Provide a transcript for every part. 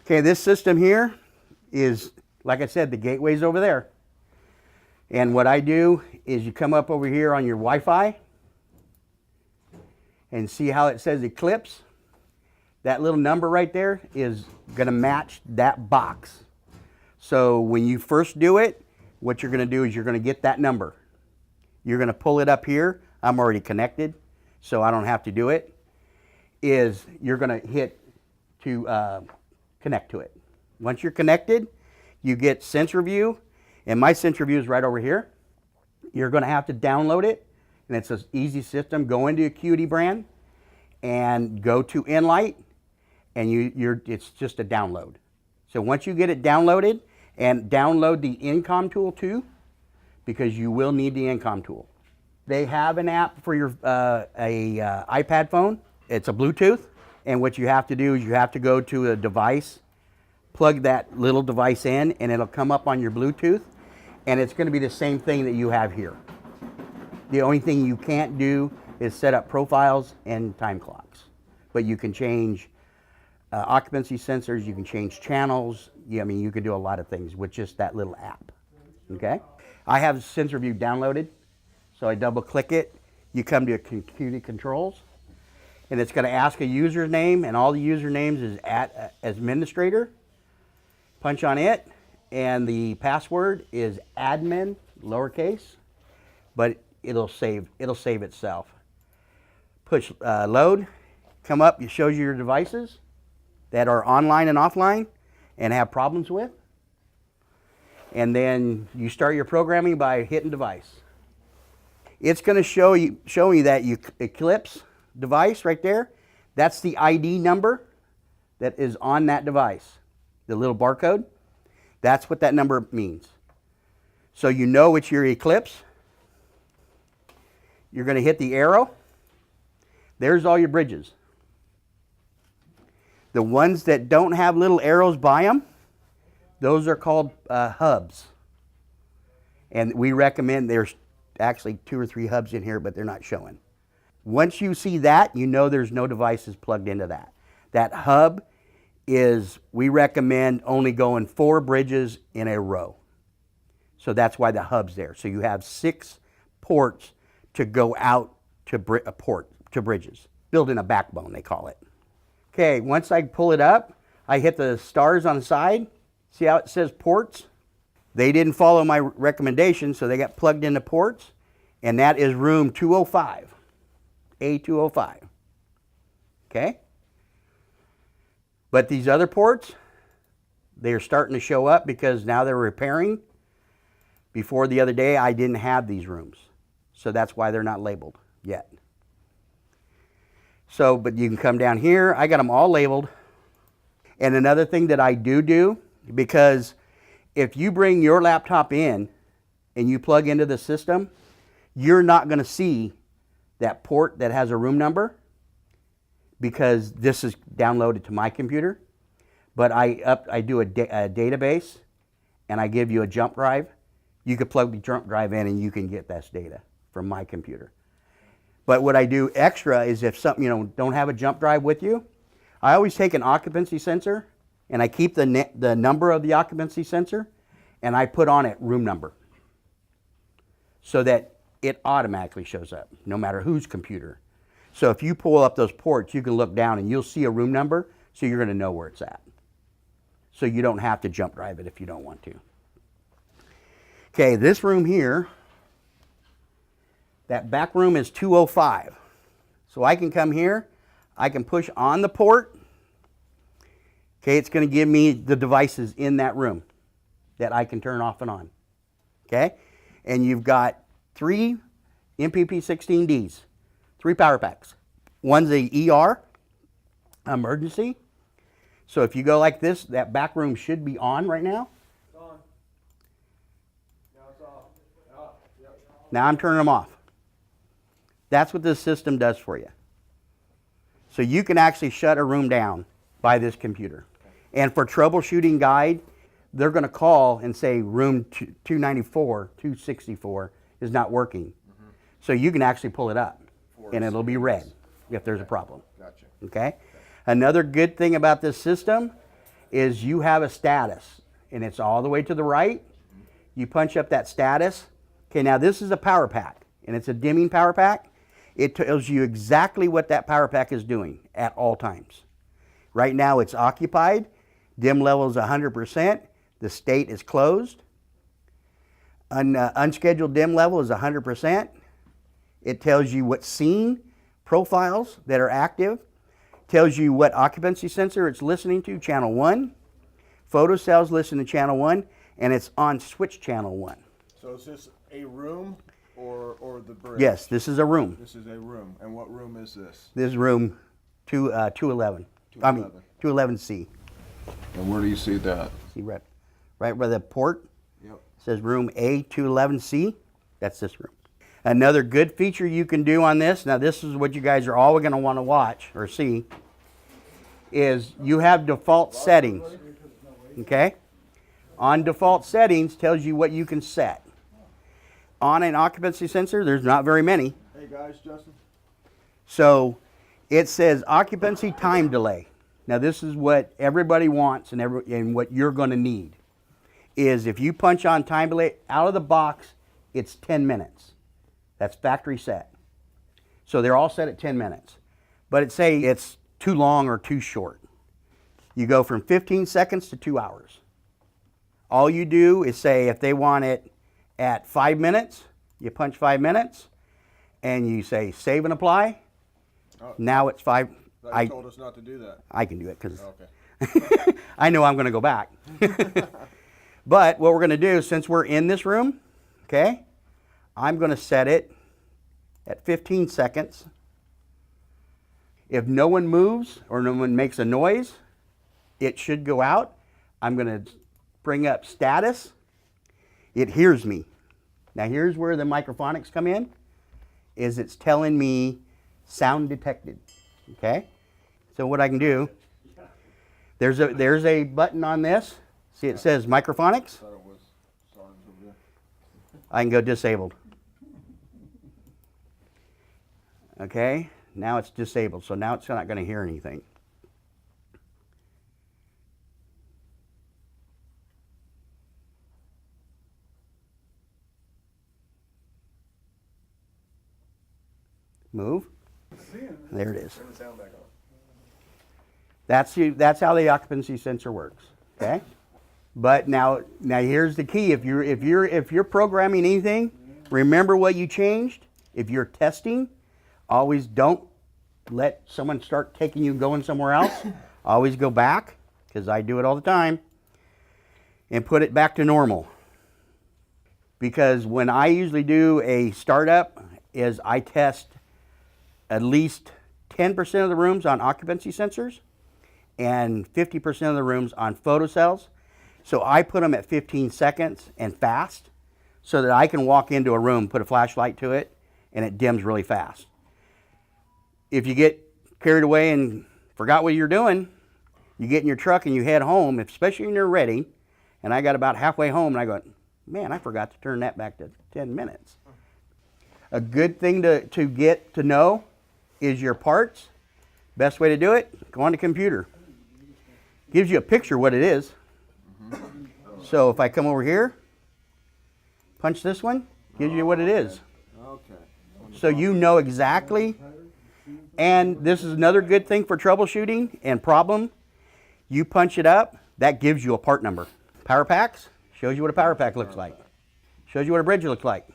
Okay, this system here is, like I said, the gateway's over there. And what I do is you come up over here on your Wi-Fi and see how it says Eclipse. That little number right there is gonna match that box. So when you first do it, what you're gonna do is you're gonna get that number. You're gonna pull it up here. I'm already connected, so I don't have to do it. Is you're gonna hit to connect to it. Once you're connected, you get SensorView, and my SensorView is right over here. You're gonna have to download it, and it's an easy system. Go into Acuity brand and go to Enlight, and it's just a download. So once you get it downloaded, and download the Encom tool too, because you will need the Encom tool. They have an app for your iPad phone. It's a Bluetooth, and what you have to do is you have to go to a device, plug that little device in, and it'll come up on your Bluetooth, and it's going to be the same thing that you have here. The only thing you can't do is set up profiles and time clocks, but you can change occupancy sensors, you can change channels. I mean, you can do a lot of things with just that little app, okay? I have SensorView downloaded, so I double click it. You come to Acuity Controls, and it's gonna ask a username, and all the usernames is administrator. Punch on it, and the password is admin, lowercase, but it'll save itself. Push load, come up, it shows you your devices that are online and offline and have problems with. And then you start your programming by hitting device. It's going to show you that Eclipse device right there. That's the ID number that is on that device. The little barcode. That's what that number means. So you know it's your Eclipse. You're going to hit the arrow. There's all your bridges. The ones that don't have little arrows by them, those are called hubs. And we recommend, there's actually 2 or 3 hubs in here, but they're not showing. Once you see that, you know there's no devices plugged into that. That hub is, we recommend only going 4 bridges in a row. So that's why the hub's there. So you have 6 ports to go out to bridges. Building a backbone, they call it. Okay, once I pull it up, I hit the stars on the side. See how it says ports? They didn't follow my recommendation, so they got plugged into ports, and that is room 205, A205. Okay? But these other ports, they're starting to show up because now they're repairing. Before the other day, I didn't have these rooms, so that's why they're not labeled yet. So, but you can come down here. I got them all labeled. And another thing that I do, because if you bring your laptop in and you plug into the system, you're not going to see that port that has a room number because this is downloaded to my computer. But I do a database, and I give you a jump drive. You could plug the jump drive in and you can get this data from my computer. But what I do extra is if something, don't have a jump drive with you, I always take an occupancy sensor and I keep the number of the occupancy sensor and I put on it room number so that it automatically shows up no matter whose computer. So if you pull up those ports, you can look down and you'll see a room number, so you're going to know where it's at. So you don't have to jump drive it if you don't want to. Okay, this room here, that back room is 205. So I can come here, I can push on the port. Okay, it's going to give me the devices in that room that I can turn off and on. Okay, and you've got 3 MPP16Ds, 3 power packs. One's a ER, emergency. So if you go like this, that back room should be on right now. It's on. Now it's off. Off. Yep. Now I'm turning them off. That's what this system does for you. So you can actually shut a room down by this computer. And for troubleshooting guide, they're going to call and say room 294, 264 is not working. Mm-hmm. So you can actually pull it up and it'll be red if there's a problem. Gotcha. Okay? Another good thing about this system is you have a status, and it's all the way to the right. You punch up that status. Okay, now this is a power pack, and it's a dimming power pack. It tells you exactly what that power pack is doing at all times. Right now it's occupied. Dim level is 100%. The state is closed. Unscheduled dim level is 100%. It tells you what scene profiles that are active. Tells you what occupancy sensor it's listening to, channel 1. Photo cells listen to channel 1, and it's on switch channel 1. So is this a room or the bridge? Yes, this is a room. This is a room. And what room is this? This is room 211. I mean 211C. And where do you see that? See right where the port Yep. says room A211C. That's this room. Another good feature you can do on this, now this is what you guys are all going to want to watch or see, is you have default settings. Okay? On default settings tells you what you can set. On an occupancy sensor, there's not very many. Hey guys, Justin. So it says occupancy time delay. Now this is what everybody wants and what you're going to need. Is if you punch on time delay out of the box, it's 10 minutes. That's factory set. So they're all set at 10 minutes. But it say it's too long or too short. You go from 15 seconds to 2 hours. All you do is say if they want it at 5 minutes, you punch 5 minutes, and you say save and apply. Oh, Now it's 5. you told us not to do that. I can do it because Okay. I know I'm going to go back. But what we're going to do, since we're in this room, okay, I'm going to set it at 15 seconds. If no one moves or no one makes a noise, it should go out. I'm going to bring up status. It hears me. Now here's where the microphonics come in, is it's telling me sound detected, okay? So what I can do, there's a button on this. See, it says microphonics. Thought it was Sarge over there. I can go disabled. Okay, now it's disabled, so now it's not going to hear anything. Move. There it is. Turn the sound back on. That's how the occupancy sensor works. Okay. But now here's the key. If you're programming anything, remember what you changed. If you're testing, always don't let someone start taking you going somewhere else. Always go back, because I do it all the time, and put it back to normal. Because when I usually do a startup, is I test at least 10% of the rooms on occupancy sensors and 50% of the rooms on photocells. So I put them at 15 seconds and fast so that I can walk into a room, put a flashlight to it, and it dims really fast. If you get carried away and forgot what you're doing, you get in your truck and you head home, especially when you're ready, and I got about halfway home and I go, man, I forgot to turn that back to 10 minutes. A good thing to get to know is your parts. Best way to do it, go on the computer. Gives you a picture what it is. So if I come over here, punch this one, gives you what it is. Okay. So you know exactly. And this is another good thing for troubleshooting and problem. You punch it up, that gives you a part number. Power packs, shows you what a power pack looks like. Shows you what a bridge looks like.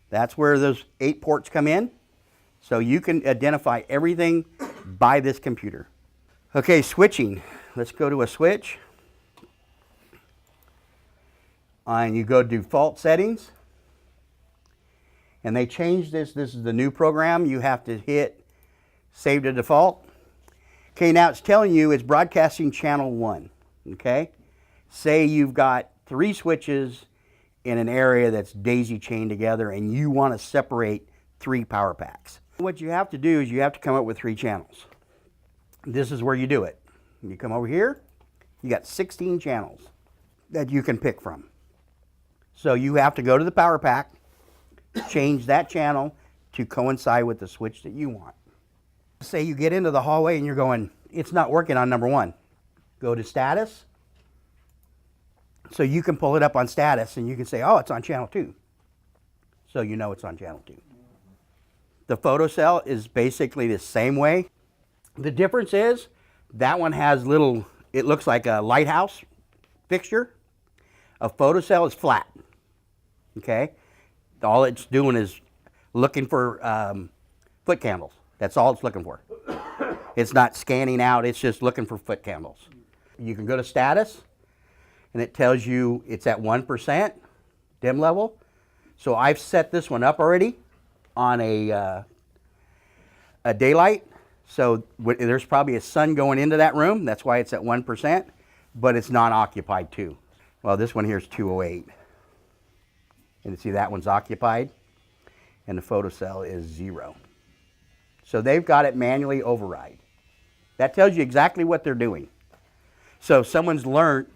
That's where those 8 ports come in. So you can identify everything by this computer. Okay, switching. Let's go to a switch. And you go to default settings. And they changed this. This is the new program. You have to hit save to default. Okay, now it's telling you it's broadcasting channel 1. Okay? Say you've got 3 switches in an area that's daisy chained together and you want to separate 3 power packs. What you have to do is you have to come up with 3 channels. This is where you do it. You come over here, you got 16 channels that you can pick from. So you have to go to the power pack, change that channel to coincide with the switch that you want. Say you get into the hallway and you're going, it's not working on number 1. go to status. So you can pull it up on status and you can say, oh, it's on channel 2. So you know it's on channel 2. The photocell is basically the same way. The difference is that one has little, it looks like a lighthouse fixture. A photocell is flat, okay? All it's doing is looking for foot candles. That's all it's looking for. It's not scanning out, it's just looking for foot candles. You can go to status, and it tells you it's at 1% dim level. So I've set this one up already on a daylight. So there's probably a sun going into that room. That's why it's at 1%, but it's not occupied too. Well, this one here is 208. And see, that one's occupied, and the photocell is 0. So they've got it manually override. That tells you exactly what they're doing. So if someone's learned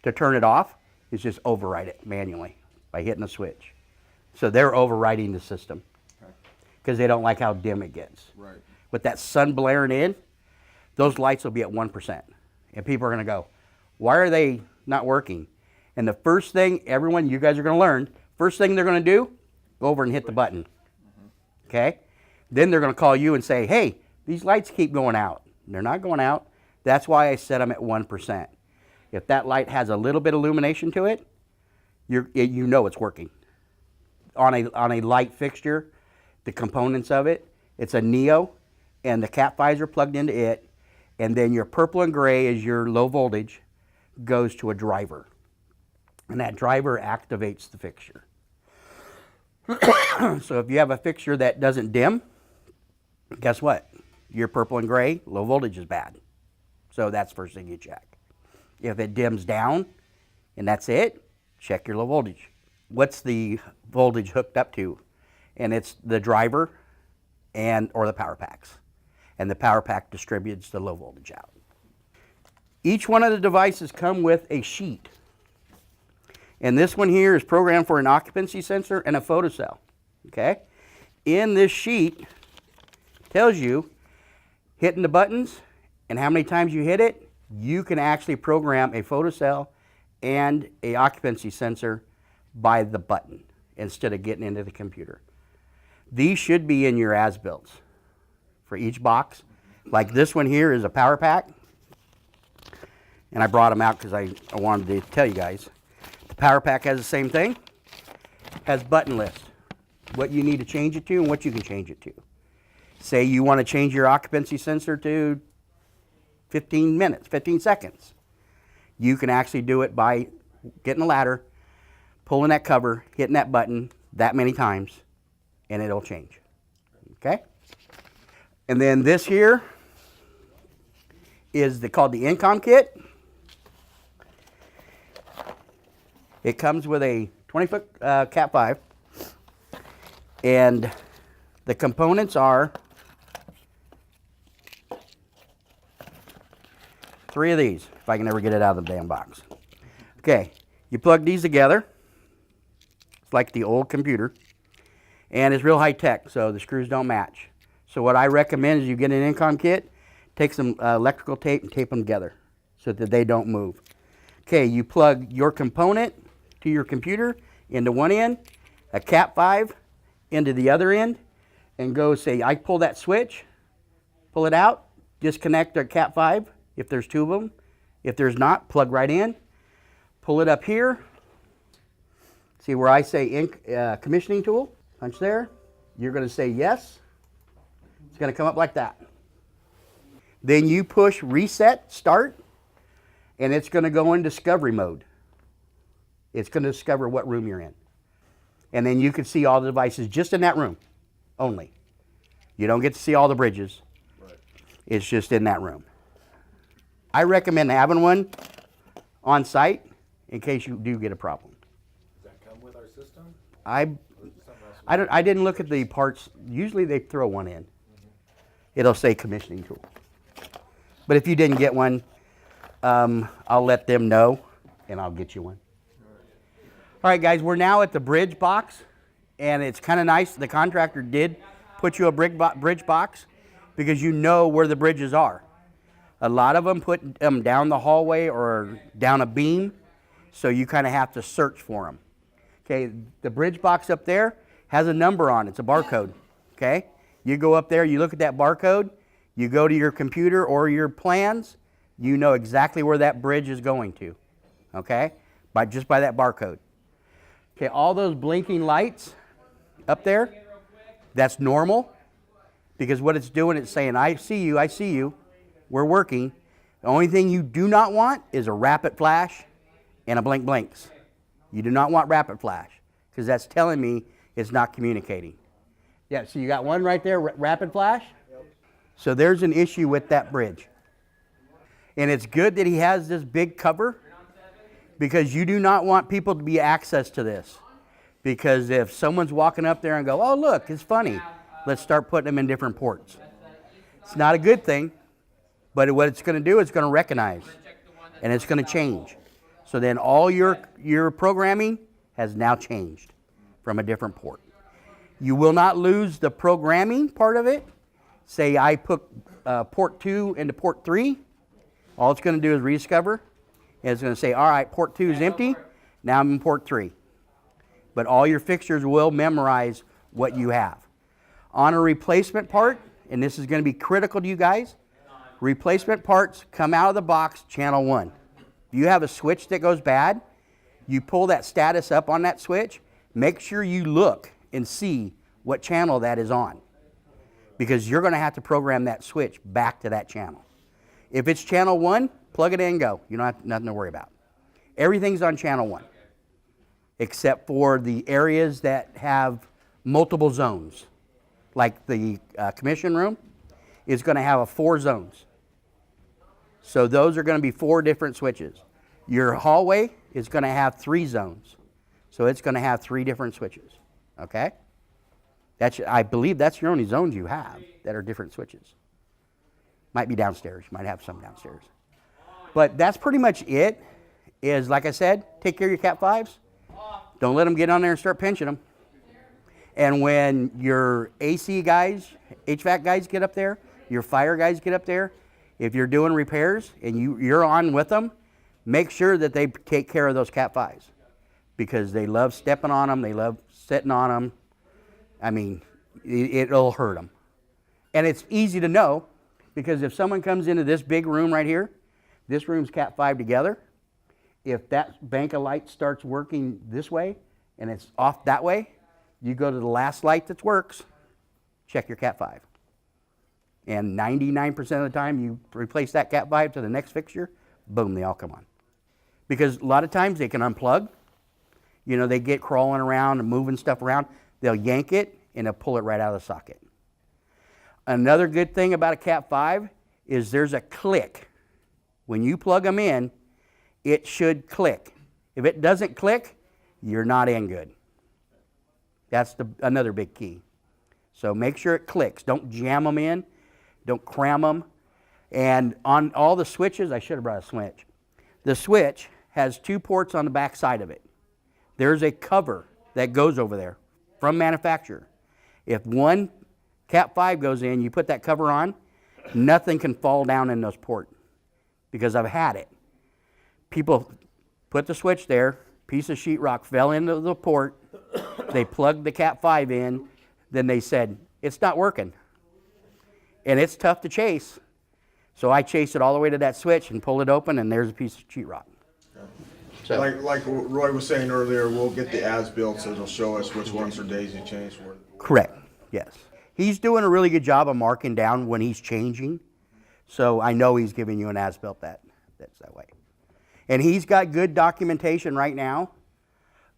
to turn it off, is just override it manually by hitting a switch. So they're overriding the system because they don't like how dim it gets. Right. With that sun blaring in, those lights will be at 1%. And people are going to go, why are they not working? And the first thing, everyone, you guys are going to learn, first thing they're going to do, go over and hit the button. Okay? Then they're going to call you and say, hey, these lights keep going out. They're not going out. That's why I set them at 1%. If that light has a little bit of illumination to it, you know it's working. On a light fixture, the components of it, it's a Neo, and the Cat 5s are plugged into it, and then your purple and gray is your low voltage, goes to a driver. And that driver activates the fixture. So if you have a fixture that doesn't dim, guess what? Your purple and gray, low voltage is bad. So that's the first thing you check. If it dims down and that's it, check your low voltage. What's the voltage hooked up to? And it's the driver or the power packs. And the power pack distributes the low voltage out. Each one of the devices come with a sheet. And this one here is programmed for an occupancy sensor and a photocell. Okay? In this sheet, tells you hitting the buttons and how many times you hit it, you can actually program a photocell and a occupancy sensor by the button instead of getting into the computer. These should be in your as-builts for each box. Like this one here is a power pack. And I brought them out because I wanted to tell you guys. The power pack has the same thing. Has button list. What you need to change it to and what you can change it to. Say you want to change your occupancy sensor to 15 seconds. You can actually do it by getting a ladder, pulling that cover, hitting that button that many times, and it'll change. Okay? And then this here is called the Incom kit. It comes with a 20-foot Cat 5, and the components are 3 of these, if I can ever get it out of the damn box. Okay, you plug these together. It's like the old computer, and it's real high tech, so the screws don't match. So what I recommend is you get an Incom kit, take some electrical tape and tape them together so that they don't move. Okay, you plug your component to your computer into one end, a Cat 5 into the other end, and go say, I pull that switch, pull it out, disconnect the Cat 5 if there's 2 of them. If there's not, plug right in, pull it up here. See where I say commissioning tool, punch there. You're going to say yes. It's going to come up like that. Then you push reset, start, and it's going to go in discovery mode. It's going to discover what room you're in. And then you can see all the devices just in that room only. You don't get to see all the bridges. Right. It's just in that room. I recommend having one on site in case you do get a problem. Does that come with our system? I didn't look at the parts. Usually they throw one in. It'll say commissioning tool. But if you didn't get one, I'll let them know and I'll get you one. All right, guys, we're now at the bridge box, and it's kind of nice. The contractor did put you a bridge box because you know where the bridges are. A lot of them put them down the hallway or down a beam, so you kind of have to search for them. Okay, the bridge box up there has a number on it. It's a barcode. Okay, you go up there, you look at that barcode, you go to your computer or your plans, you know exactly where that bridge is going to. Okay, just by that barcode. Okay, all those blinking lights up there, that's normal, because what it's doing, it's saying, I see you, we're working. The only thing you do not want is a rapid flash and a blink blinks. You do not want rapid flash, because that's telling me it's not communicating. Yeah, so you got one right there, rapid flash. So there's an issue with that bridge. And it's good that he has this big cover, because you do not want people to be access to this. Because if someone's walking up there and go, oh look, it's funny, let's start putting them in different ports. It's not a good thing, but what it's going to do, it's going to recognize, and it's going to change. So then all your programming has now changed from a different port. You will not lose the programming part of it. Say I put port 2 into port 3. All it's going to do is rediscover. And it's going to say, all right, port 2 is empty. Now I'm in port 3. But all your fixtures will memorize what you have. On a replacement part, and this is going to be critical to you guys, replacement parts come out of the box channel 1. If you have a switch that goes bad, you pull that status up on that switch, make sure you look and see what channel that is on, because you're going to have to program that switch back to that channel. If it's channel 1, plug it in and go. You don't have nothing to worry about. Everything's on channel 1, except for the areas that have multiple zones. Like the commission room is going to have 4 zones. So those are going to be 4 different switches. Your hallway is going to have 3 zones. So it's going to have 3 different switches. Okay? I believe that's your only zones you have that are different switches. Might be downstairs. You might have some downstairs. But that's pretty much it. Is, like I said, take care of your Cat 5s. Don't let them get on there and start pinching them. And when your AC guys, HVAC guys get up there, your fire guys get up there, if you're doing repairs and you're on with them, make sure that they take care of those Cat 5s, because they love stepping on them, they love sitting on them. I mean, it'll hurt them. And it's easy to know, because if someone comes into this big room right here, this room's Cat 5 together, if that bank of light starts working this way and it's off that way, you go to the last light that works, check your Cat 5. And 99% of the time you replace that Cat 5 to the next fixture, boom, they all come on. Because a lot of times they can unplug. You know, they get crawling around and moving stuff around. They'll yank it and they'll pull it right out of the socket. Another good thing about a Cat 5 is there's a click. When you plug them in, it should click. If it doesn't click, you're not in good. That's another big key. So make sure it clicks. Don't jam them in. Don't cram them. And on all the switches, I should have brought a switch. The switch has 2 ports on the back side of it. There's a cover that goes over there from manufacturer. If one Cat 5 goes in, you put that cover on, nothing can fall down in those ports, because I've had it. People put the switch there, piece of sheetrock fell into the port, they plugged the Cat 5 in, then they said, it's not working. And it's tough to chase. So I chased it all the way to that switch and pulled it open, and there's a piece of sheetrock. So. Like Roy was saying earlier, we'll get the as-built, so it'll show us which ones are daisy chains. Correct, yes. He's doing a really good job of marking down when he's changing. So I know he's giving you an as-built that's that way. And he's got good documentation right now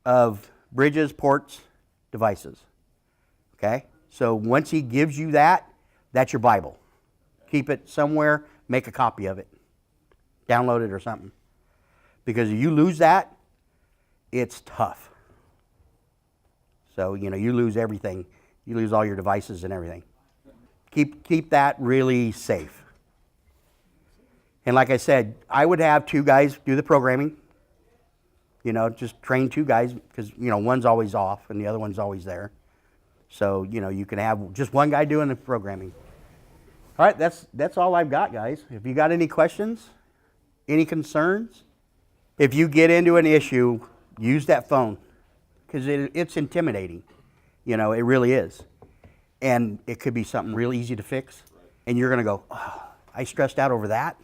of bridges, ports, devices. Okay? So once he gives you that, that's your Bible. Keep it somewhere, make a copy of it. Download it or something. Because if you lose that, it's tough. So, you know, you lose everything. You lose all your devices and everything. Keep that really safe. And like I said, I would have 2 guys do the programming. You know, just train 2 guys, because, you know, one's always off and the other one's always there. So, you know, you can have just one guy doing the programming. All right, that's all I've got, guys. If you got any questions, any concerns, if you get into an issue, use that phone because it's intimidating. You know, it really is. And it could be something real easy to fix. And you're going to go, oh, I stressed out over that.